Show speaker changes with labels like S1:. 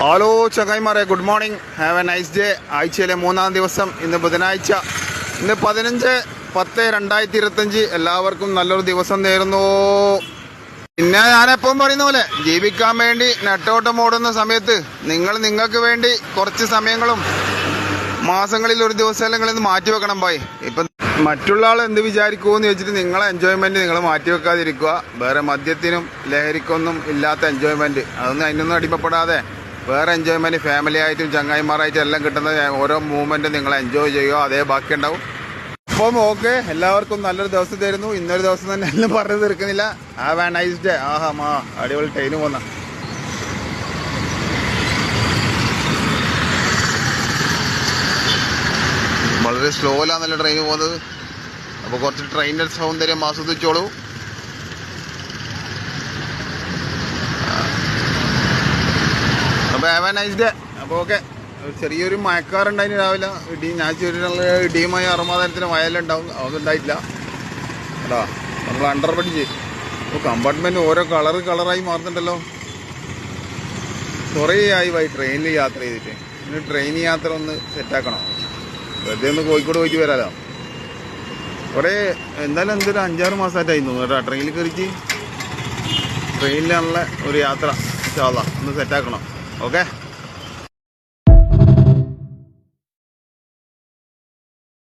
S1: Hello ചങ്ങായിമാരെ, good morning, have a nice day. ആഴ്ചയിലെ 3-ാം ദിവസം, ഇന്ന് ബുധനാഴ്ച, ഇന്ന് 15/10/2025. എല്ലാവർക്കും നല്ലൊരു ദിവസം നേരുന്നു. പിന്നെ ഞാനെപ്പം പറയുന്ന പോലെ ജീവിക്കാൻ വേണ്ടി നെട്ടോട്ടം ഓടുന്ന സമയത്ത് നിങ്ങൾക്ക് വേണ്ടി കുറച്ച് സമയങ്ങളും മാസങ്ങളിൽ ഒരു ദിവസം അല്ലെങ്കിൽ മാറ്റി വെക്കണം. പോയി ഇപ്പം മറ്റുള്ള ആൾ എന്ത് വിചാരിക്കുമെന്ന് ചോദിച്ചിട്ട് നിങ്ങളെ എൻജോയ്മെന്റ് നിങ്ങൾ മാറ്റി വെക്കാതിരിക്കുക. വേറെ മദ്യത്തിനും ലഹരിക്കൊന്നും ഇല്ലാത്ത എൻജോയ്മെന്റ്, അതിനൊന്നും അടിമപ്പെടാതെ വേറെ എൻജോയ്മെന്റ് ഫാമിലി ആയിട്ടും ചങ്ങായിമാരായിട്ടും എല്ലാം കിട്ടുന്ന ഓരോ മൂവ്മെന്റ് നിങ്ങൾ എൻജോയ് ചെയ്യുക. അതേ ബാക്കി ഉണ്ടാവും. അപ്പം ഓക്കെ, എല്ലാവർക്കും നല്ലൊരു ദിവസം തരുന്നു. ഇന്നൊരു ദിവസം തന്നെ എല്ലാം പറഞ്ഞു തീർക്കുന്നില്ല. Have a nice day. അടിപൊളി ട്രെയിന് പോന്ന വളരെ സ്ലോയിലാണല്ലോ ട്രെയിൻ പോകുന്നത്. അപ്പോൾ കുറച്ച് ട്രെയിനിൻ്റെ സൗന്ദര്യം ആസ്വദിച്ചോളൂ. അപ്പോൾ ഹാവ് എ നൈസ് ഡേ. അപ്പോൾ ഓക്കെ, ചെറിയൊരു മഴക്കാറുണ്ടായിരുന്നു രാവിലെ. ഞാൻ ചെറിയ ഇടിയുമായി അറുമാതാരത്തിന് വയലുണ്ടാവും, അതൊന്നും ഉണ്ടായിട്ടില്ല കേട്ടോ. നമ്മൾ അണ്ടർ പഠിച്ച് അപ്പോൾ കമ്പാർട്ട്മെൻറ്റ് ഓരോ കളറായി മാറുന്നുണ്ടല്ലോ. കുറേ ആയി ട്രെയിനിൽ യാത്ര ചെയ്തിട്ട്. ഇനി ട്രെയിൻ യാത്ര ഒന്ന് സെറ്റാക്കണം. വെറുതെ ഒന്ന് കോഴിക്കോട് പോയിട്ട് വരാമല്ലോ. കുറേ എന്തായാലും എന്തൊരു 5-6 മാസമായിട്ടായിരുന്നു കേട്ടോ ട്രെയിനിൽ കയറിച്ച്. ട്രെയിനിലുള്ള ഒരു യാത്ര ഇൻഷാ അല്ലാഹ് ഒന്ന് സെറ്റാക്കണം. ഓക്കെ.